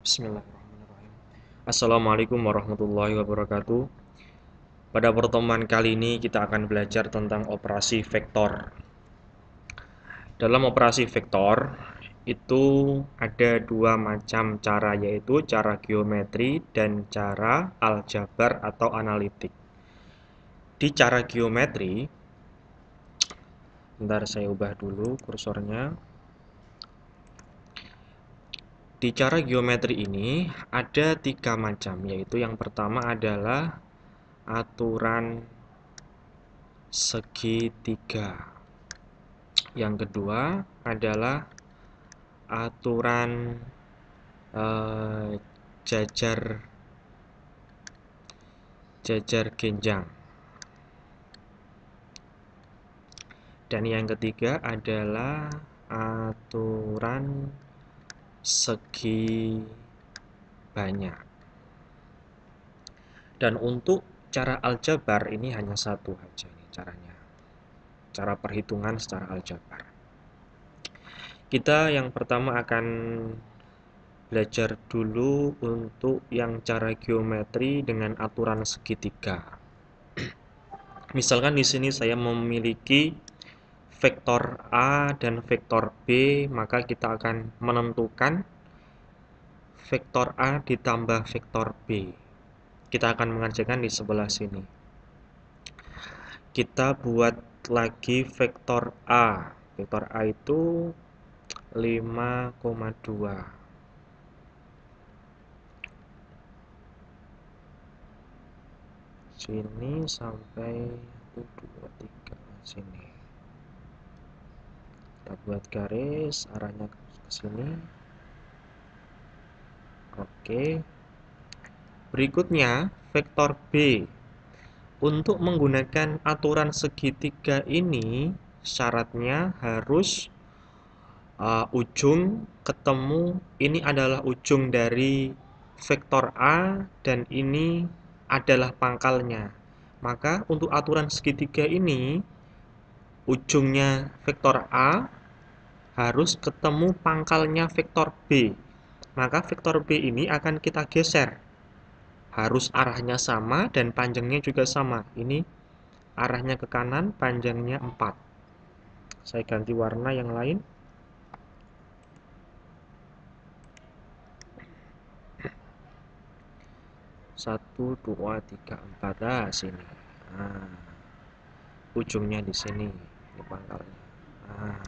Bismillahirrahmanirrahim. Assalamualaikum warahmatullahi wabarakatuh. Pada pertemuan kali ini kita akan belajar tentang operasi vektor. Dalam operasi vektor itu ada dua macam cara, yaitu cara geometri dan cara aljabar atau analitik. Di cara geometri, bentar saya ubah dulu kursornya. Di cara geometri ini ada tiga macam, yaitu yang pertama adalah aturan segitiga. Yang kedua adalah aturan jajar genjang. Dan yang ketiga adalah aturan segi banyak. Dan untuk cara aljabar ini hanya satu aja nih caranya. Cara perhitungan secara aljabar. Kita yang pertama akan belajar dulu untuk yang cara geometri dengan aturan segitiga. Misalkan di sini saya memiliki vektor A dan vektor B, maka kita akan menentukan vektor A ditambah vektor B. Kita akan mengerjakan di sebelah sini. Kita buat lagi vektor A. Vektor A itu 5,2. Sini sampai 2, 3 sini. Kita buat garis arahnya ke sini. Oke. Berikutnya vektor B. Untuk menggunakan aturan segitiga ini syaratnya harus ujung ketemu, ini adalah ujung dari vektor A dan ini adalah pangkalnya. Maka untuk aturan segitiga ini ujungnya vektor A harus ketemu pangkalnya vektor B. Maka vektor B ini akan kita geser. Harus arahnya sama dan panjangnya juga sama. Ini arahnya ke kanan, panjangnya 4. Saya ganti warna yang lain. Satu, dua, tiga, empat. Nah, sini. Nah, ujungnya di sini. Ini pangkalnya. Nah,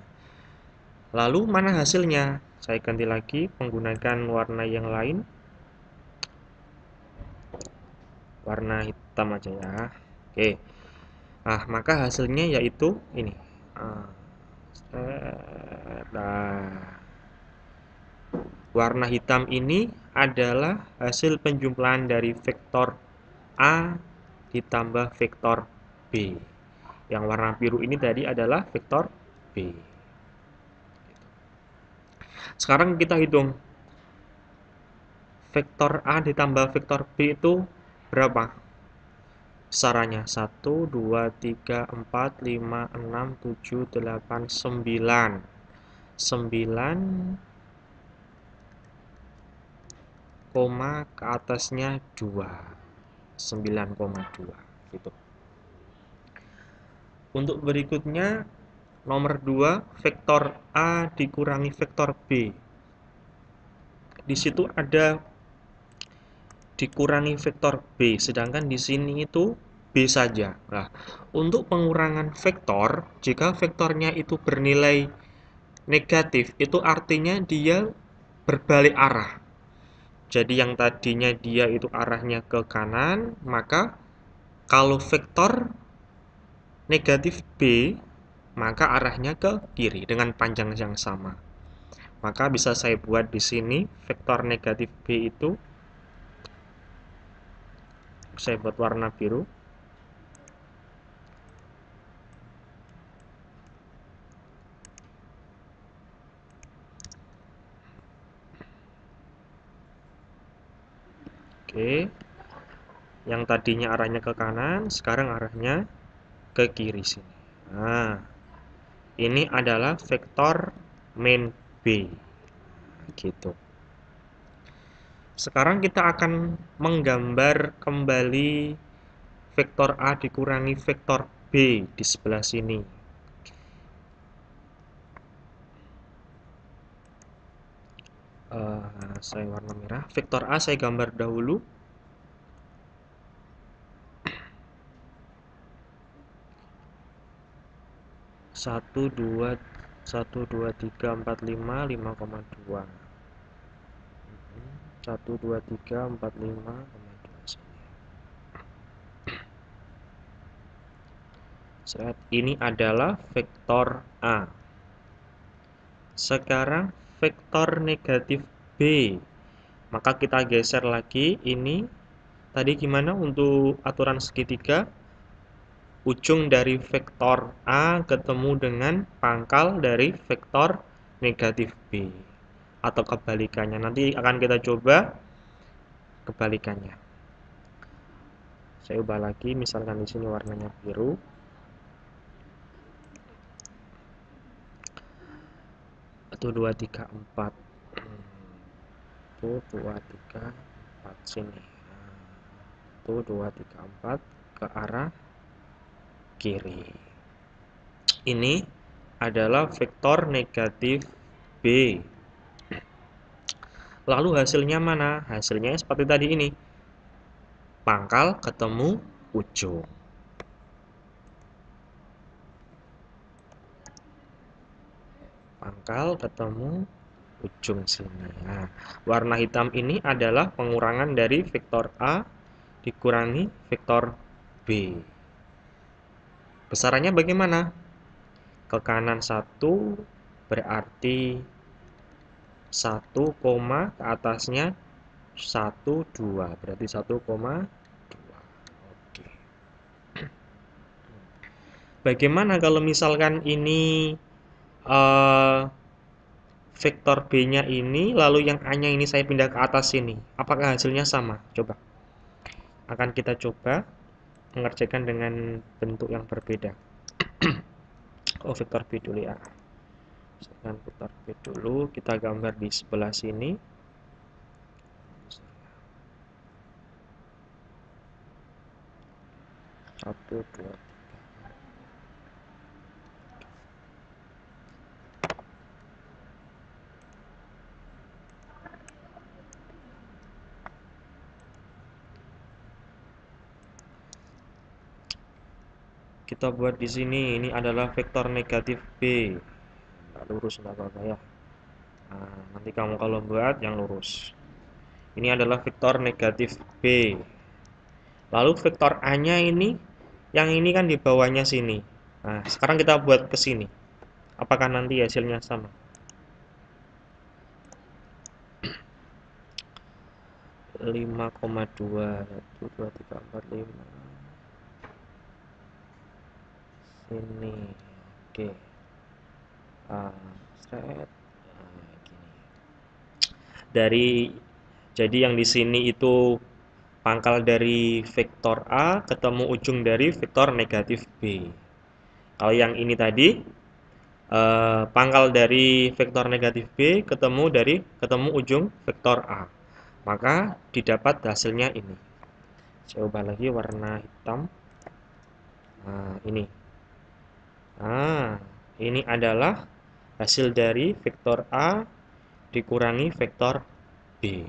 lalu mana hasilnya? Saya ganti lagi menggunakan warna yang lain. Warna hitam aja ya. Oke. Nah, maka hasilnya yaitu ini. Nah, warna hitam ini adalah hasil penjumlahan dari vektor A ditambah vektor B. Yang warna biru ini tadi adalah vektor B. Sekarang kita hitung. Vektor A ditambah vektor B itu berapa? Besarannya 1, 2, 3, 4, 5, 6, 7, 8, 9. 9, koma ke atasnya 2. 9,2 gitu. Untuk berikutnya nomor 2, vektor A dikurangi vektor B. Di situ ada dikurangi vektor B, sedangkan di sini itu B saja. Nah, untuk pengurangan vektor, jika vektornya itu bernilai negatif, itu artinya dia berbalik arah. Jadi yang tadinya dia itu arahnya ke kanan, maka kalau vektor negatif B, maka arahnya ke kiri dengan panjang yang sama. Maka bisa saya buat di sini vektor negatif B itu saya buat warna biru. Oke. Yang tadinya arahnya ke kanan, sekarang arahnya ke kiri sini. Nah, ini adalah vektor main B. Gitu. Sekarang kita akan menggambar kembali vektor A dikurangi vektor B di sebelah sini. Saya warna merah. Vektor A saya gambar dahulu. Satu dua tiga empat lima 5,2. 1 2 3 4 5 sini. Ini adalah vektor A. Sekarang vektor negatif B. Maka kita geser lagi ini. Tadi gimana untuk aturan segitiga? Ujung dari vektor A ketemu dengan pangkal dari vektor negatif B. Atau kebalikannya. Nanti akan kita coba kebalikannya. Saya ubah lagi, misalkan di sini warnanya biru. 1 2 3 4. 1 2 3 4 sini. 1 2 3 4 ke arah kiri. Ini adalah vektor negatif B. Lalu hasilnya mana? Hasilnya seperti tadi ini. Pangkal ketemu ujung. Pangkal ketemu ujung sini. Nah, warna hitam ini adalah pengurangan dari vektor A dikurangi vektor B. Besarannya bagaimana? Ke kanan 1 berarti 1, ke atasnya 1, 2. Berarti 1,2. Oke. Bagaimana kalau misalkan ini vektor B-nya ini, lalu yang A-nya ini saya pindah ke atas sini. Apakah hasilnya sama? Coba. Akan kita coba mengerjakan dengan bentuk yang berbeda. Vektor B dulu ya. Misalkan vektor B dulu, kita gambar di sebelah sini. Satu, dua, kita buat di sini. Ini adalah vektor negatif B. Nggak lurus nggak apa-apa ya. Nah, nanti kamu kalau buat yang lurus. Ini adalah vektor negatif B. Lalu vektor A-nya ini, yang ini kan di bawahnya sini. Nah, sekarang kita buat ke sini. Apakah nanti hasilnya sama? 5,2. 1, 2, 3, 4, 5. Sini. Oke. Set. Gini. Jadi yang di sini itu pangkal dari vektor A ketemu ujung dari vektor negatif B. Kalau yang ini tadi pangkal dari vektor negatif B ketemu ujung vektor A. Maka didapat hasilnya ini. Saya ubah lagi warna hitam. Nah, ini. Nah, ini adalah hasil dari vektor A dikurangi vektor B.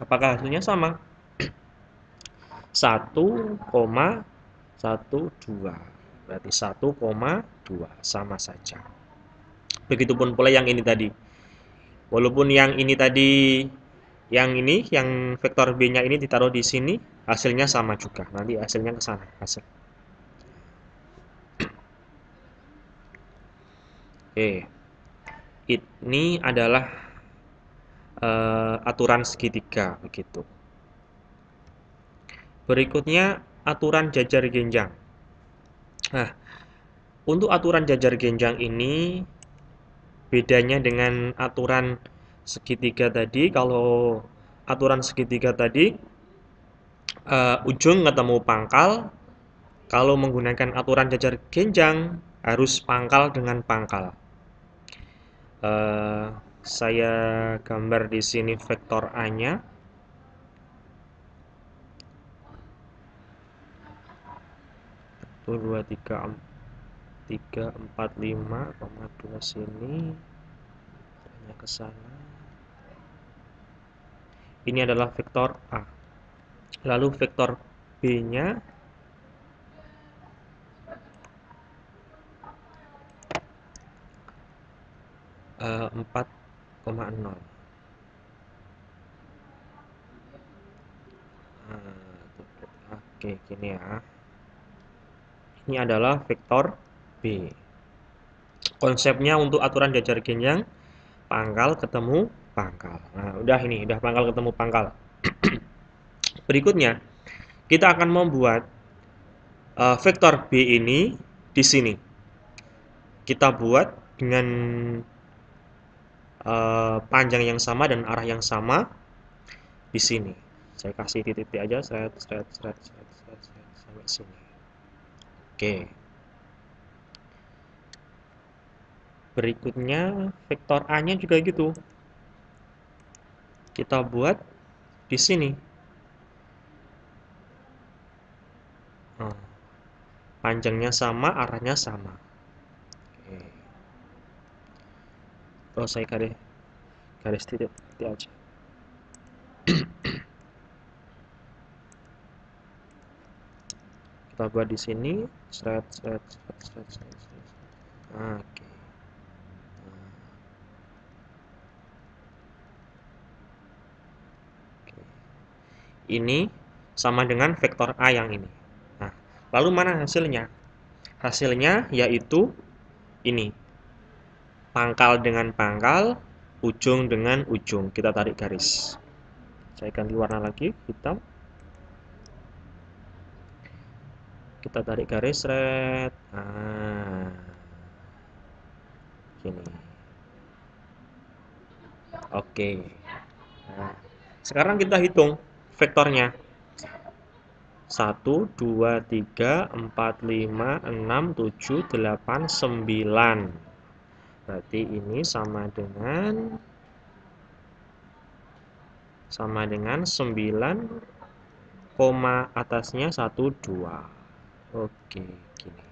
Apakah hasilnya sama? 1,12. Berarti 1,2 sama saja. Begitupun pula yang ini tadi. Walaupun yang ini tadi yang vektor B-nya ini ditaruh di sini, hasilnya sama juga. Nanti hasilnya ke sana. Oke. Ini adalah aturan segitiga begitu. Berikutnya aturan jajar genjang. Nah, untuk aturan jajar genjang ini bedanya dengan aturan segitiga tadi. Kalau aturan segitiga tadi ujung ketemu pangkal. Kalau menggunakan aturan jajar genjang harus pangkal dengan pangkal. Saya gambar di sini vektor A-nya. 2, 3, 4, 5,2 sini, hanya ke sana. Ini adalah vektor A. Lalu vektor B-nya 4,0. Oke, gini ya. Ini adalah vektor B. Konsepnya untuk aturan jajar genjang, pangkal ketemu pangkal. Nah, udah pangkal ketemu pangkal. Berikutnya, kita akan membuat vektor B ini di sini. Kita buat dengan panjang yang sama dan arah yang sama di sini. Saya kasih titik-titik aja, sampai sini. Oke. Berikutnya vektor A-nya juga gitu. Kita buat di sini. Panjangnya sama, arahnya sama. Oke. Oh, saya garis titik aja. Kita buat di sini, Oke. Ini sama dengan vektor A yang ini. Nah, lalu mana hasilnya? Hasilnya yaitu ini. Pangkal dengan pangkal, ujung dengan ujung. Kita tarik garis. Saya ganti warna lagi, hitam. Kita tarik garis, gini. Oke. Nah, sekarang kita hitung vektornya. 1, 2, 3, 4, 5, 6, 7, 8, 9. Berarti ini sama dengan 9, koma atasnya 1, 2. Oke, gini.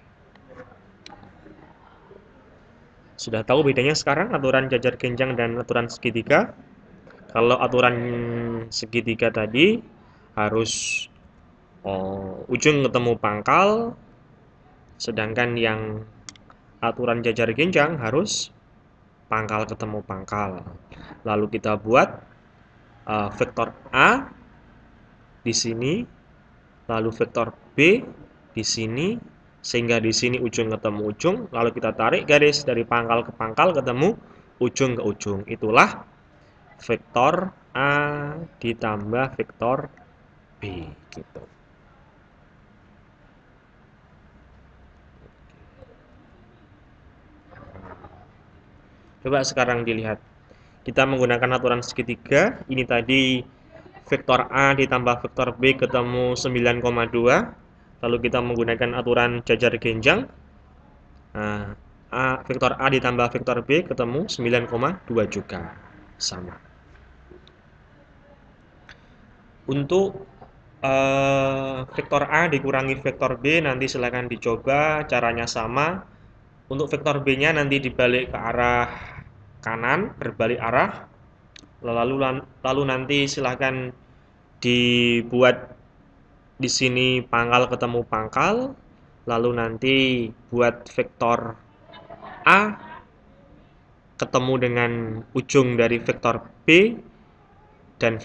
Sudah tahu bedanya sekarang aturan jajar genjang dan aturan segitiga? Kalau aturan segitiga tadi harus ujung ketemu pangkal, sedangkan yang aturan jajar genjang harus pangkal ketemu pangkal. Lalu kita buat vektor A di sini, lalu vektor B di sini, sehingga di sini ujung ketemu ujung, lalu kita tarik garis dari pangkal ke pangkal ketemu ujung ke ujung. Itulah vektor A ditambah vektor B gitu. Coba sekarang dilihat. Kita menggunakan aturan segitiga. Ini tadi vektor A ditambah vektor B ketemu 9,2. Lalu kita menggunakan aturan jajar genjang. Nah, vektor A ditambah vektor B ketemu 9,2 juga. Sama. Untuk vektor A dikurangi vektor B, nanti silahkan dicoba. Caranya sama. Untuk vektor B-nya nanti dibalik ke arah kanan, berbalik arah. Lalu nanti silahkan dibuat di sini pangkal ketemu pangkal, lalu nanti buat vektor A ketemu dengan ujung dari vektor B, dan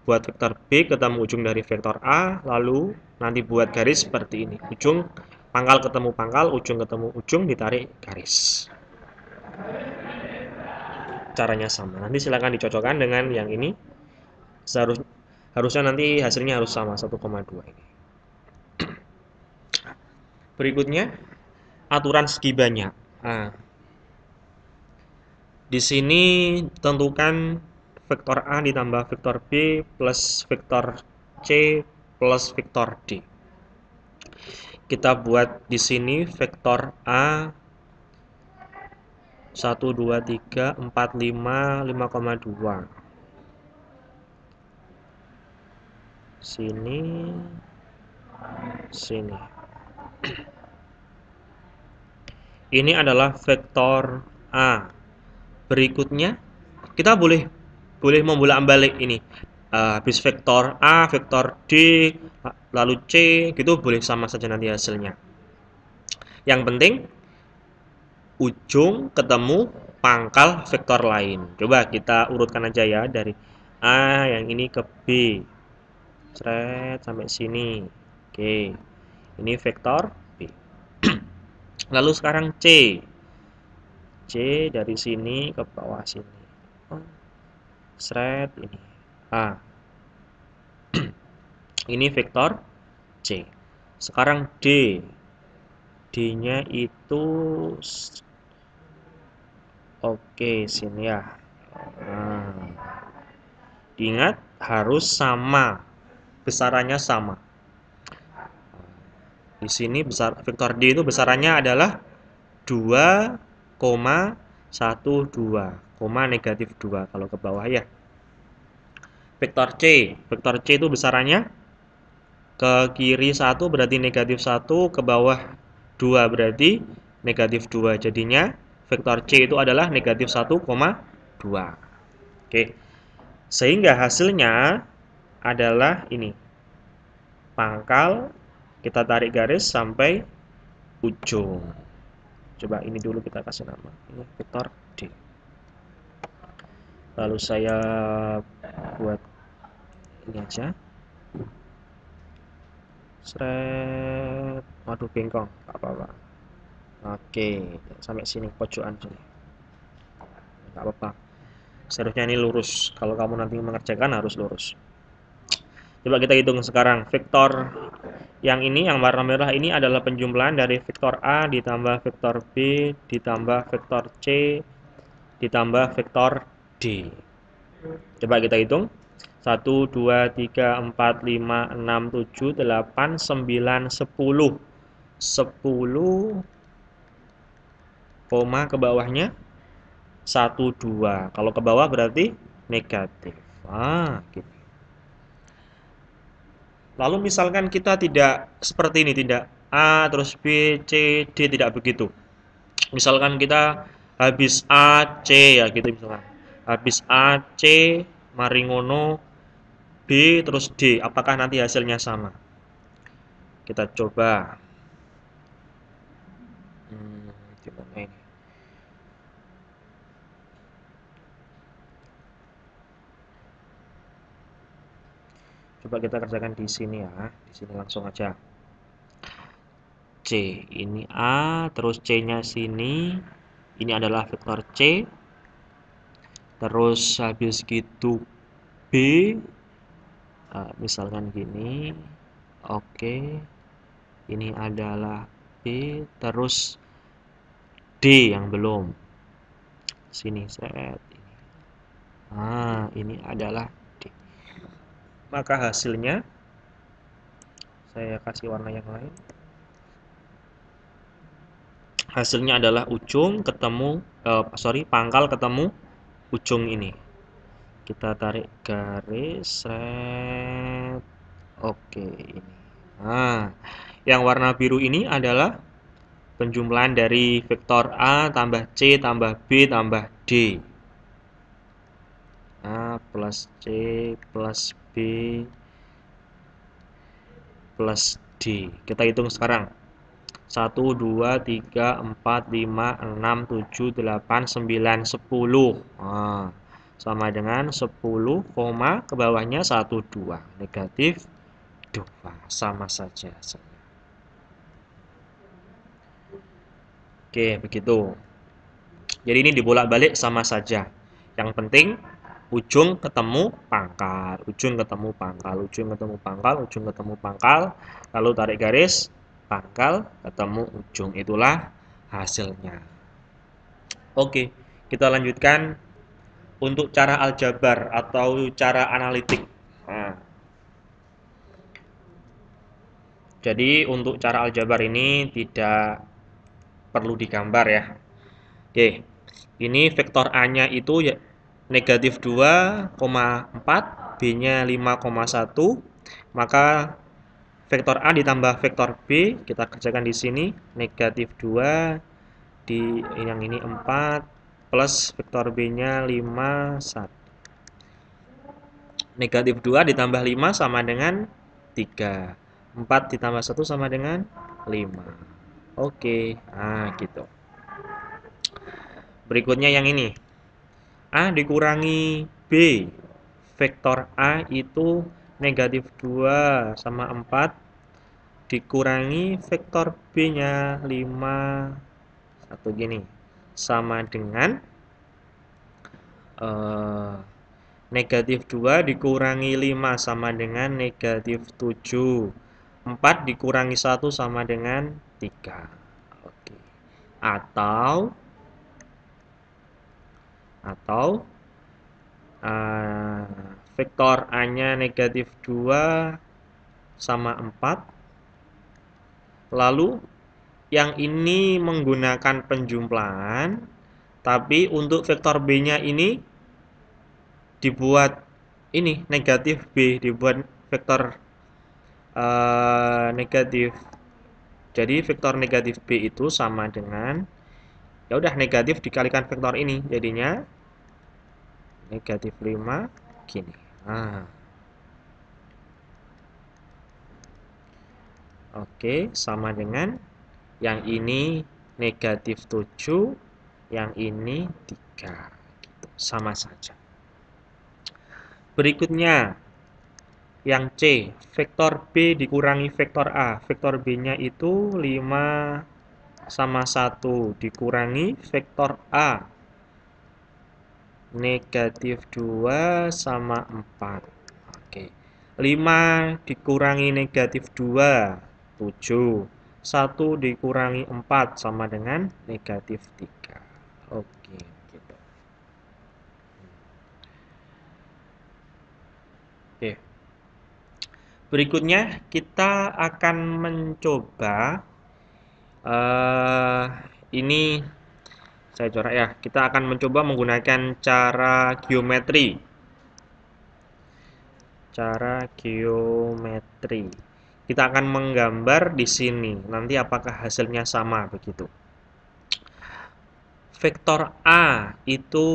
buat vektor B ketemu ujung dari vektor A, lalu nanti buat garis seperti ini. Ujung pangkal ketemu pangkal, ujung ketemu ujung, ditarik garis. Caranya sama. Nanti silakan dicocokkan dengan yang ini. Harusnya nanti hasilnya harus sama 1,2 ini. Berikutnya aturan segi banyak. Nah, di sini tentukan vektor A ditambah vektor B plus vektor C plus vektor D. Kita buat di sini vektor A 1, 2, 3, 4, 5, 5,2. Sini, sini. Ini adalah vektor A. Berikutnya kita boleh membolak-balik ini. Habis vektor A, vektor D, lalu C, gitu boleh sama saja nanti hasilnya. Yang penting ujung ketemu pangkal vektor lain. Coba kita urutkan aja ya dari A yang ini ke B. Seret sampai sini. Oke. Ini vektor B. Lalu sekarang C. C dari sini ke bawah sini. Seret ini. A. Ini vektor C. Sekarang D. D-nya itu oke, sini ya. Nah, diingat harus sama. Besarannya sama. Di sini besar vektor D itu besarannya adalah 2,12, negatif 2 kalau ke bawah ya. Vektor C itu besarannya ke kiri 1 berarti negatif 1, ke bawah 2 berarti negatif 2. Jadinya vektor C itu adalah negatif 1,2. Oke. Sehingga hasilnya adalah ini. Pangkal, kita tarik garis sampai ujung. Coba ini dulu kita kasih nama. Ini vektor D. Lalu saya buat ini aja. Seret. Waduh, bengkong. Gak apa-apa. Oke, sampai sini pojokan sini. Gak apa-apa. Seharusnya ini lurus. Kalau kamu nanti mengerjakan harus lurus. Coba kita hitung sekarang. Vektor yang ini, yang warna merah ini adalah penjumlahan dari vektor A ditambah vektor B ditambah vektor C ditambah vektor D. Coba kita hitung. 1, 2, 3, 4, 5, 6, 7, 8, 9, 10. 10, koma ke bawahnya 1, 2. Kalau ke bawah berarti negatif. Gitu. Lalu misalkan kita tidak seperti ini, tidak A, terus B, C, D, tidak begitu. Misalkan kita habis A, C ya gitu misalkan. Habis A, C, mari ngono, B, terus D. Apakah nanti hasilnya sama? Kita coba. Gimana ini? Coba kita kerjakan di sini ya. Di sini langsung aja. C, ini A, terus C-nya sini. Ini adalah vektor C. Terus habis gitu B, misalkan gini. Oke. Ini adalah B, terus D yang belum. Sini set ini. Ini adalah D. Maka hasilnya saya kasih warna yang lain. Hasilnya adalah ujung ketemu pangkal ketemu ujung ini. Kita tarik garis set. Oke, ini. Yang warna biru ini adalah penjumlahan dari vektor A tambah C tambah B tambah D. A plus C plus B plus D. Kita hitung sekarang. 1, 2, 3, 4, 5, 6, 7, 8, 9, 10. Sama dengan 10, ke bawahnya 1, 2. Negatif 2. Sama saja hasilnya. Oke, begitu. Jadi ini dibolak-balik sama saja. Yang penting ujung ketemu pangkal, ujung ketemu pangkal, ujung ketemu pangkal, ujung ketemu pangkal, lalu tarik garis, pangkal ketemu ujung. Itulah hasilnya. Oke, kita lanjutkan untuk cara aljabar atau cara analitik. Jadi untuk cara aljabar ini tidak perlu digambar ya. Oke, ini vektor A-nya itu ya negatif 2,4, B-nya 5,1, maka vektor A ditambah vektor B, kita kerjakan di sini, negatif 2 yang ini 4 plus vektor B-nya 5, 1. Negatif 2 ditambah 5 sama dengan 3. 4 ditambah 1 sama dengan 5. Oke, nah gitu. Berikutnya yang ini. A dikurangi B. Vektor A itu negatif 2 sama 4 dikurangi vektor B-nya 5, 1 gini. Sama dengan negatif 2 dikurangi 5 sama dengan negatif 7. 4 dikurangi 1 sama dengan 3. Oke. Atau vektor A-nya negatif 2 sama 4. Lalu yang ini menggunakan penjumlahan, tapi untuk vektor B-nya ini dibuat ini negatif B, dibuat vektor negatif. Jadi vektor negatif B itu sama dengan, ya udah, negatif dikalikan vektor ini, jadinya negatif 5 gini. Nah. Oke, sama dengan yang ini negatif 7, yang ini 3. Gitu. Sama saja. Berikutnya, yang C, vektor B dikurangi vektor A. Vektor B-nya itu 5 sama 1 dikurangi vektor A. Negatif 2 sama 4. Oke. 5 dikurangi negatif 2, 7. 1 dikurangi 4 sama dengan negatif 3. Oke, gitu. Oke. Berikutnya kita akan mencoba ini saya coret ya. Kita akan mencoba menggunakan cara geometri. Cara geometri. Kita akan menggambar di sini. Nanti apakah hasilnya sama begitu. Vektor A itu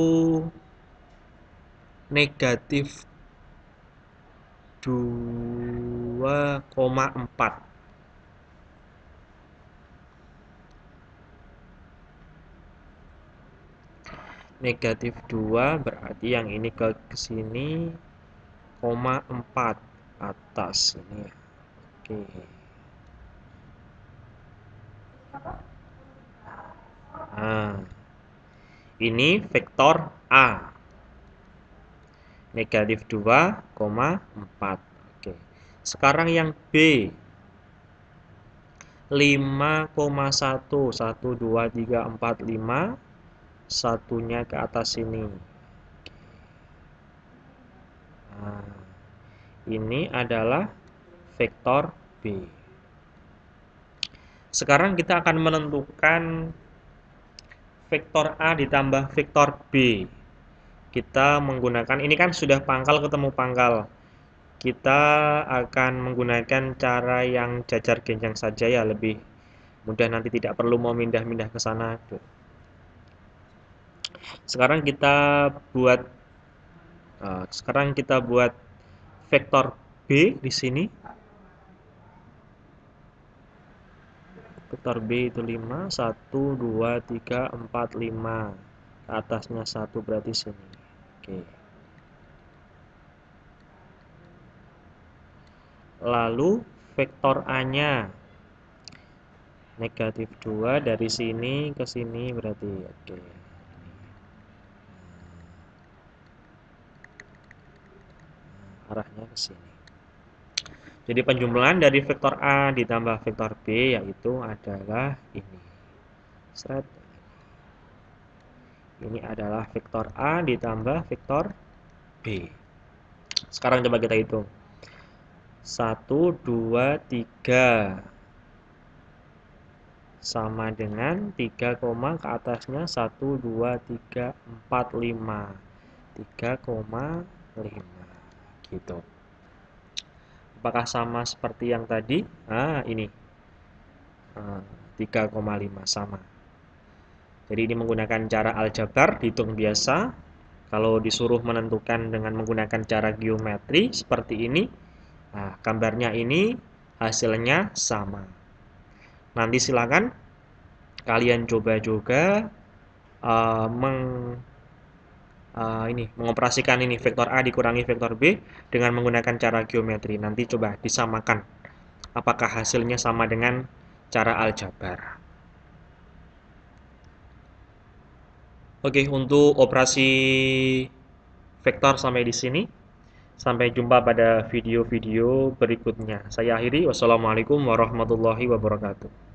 negatif 2,4. Negatif 2 berarti yang ini ke sini, 4 atas ini. Oke. Nah, ini vektor A. Negatif 2,4. Oke. Sekarang yang B. 5,1. 1, 2, 3, 4, 5. Satunya ke atas sini. Nah, ini adalah vektor B. Sekarang kita akan menentukan vektor A ditambah vektor B. Kita menggunakan, ini kan sudah pangkal ketemu pangkal. Kita akan menggunakan cara yang jajar genjang saja ya, lebih mudah, nanti tidak perlu mau pindah-pindah ke sana. Sekarang kita buat vektor B di sini. Vektor B itu 5, 1, 2, 3, 4, 5. Ke atasnya 1 berarti sini. Oke. Lalu vektor A-nya negatif 2 dari sini ke sini berarti. Oke. Arahnya ke sini. Jadi penjumlahan dari vektor A ditambah vektor B yaitu adalah ini. Seret. Ini adalah vektor A ditambah vektor B. Sekarang coba kita hitung. 1, 2, 3 sama dengan 3, ke atasnya 1, 2, 3, 4, 5. 3,5 gitu. Apakah sama seperti yang tadi? Nah, ini 3,5 sama. Jadi ini menggunakan cara aljabar, dihitung biasa. Kalau disuruh menentukan dengan menggunakan cara geometri seperti ini, nah, gambarnya ini hasilnya sama. Nanti silakan kalian coba juga mengoperasikan ini vektor A dikurangi vektor B dengan menggunakan cara geometri. Nanti coba disamakan apakah hasilnya sama dengan cara aljabar. Oke, untuk operasi vektor sampai di sini. Sampai jumpa pada video-video berikutnya. Saya akhiri. Wassalamualaikum warahmatullahi wabarakatuh.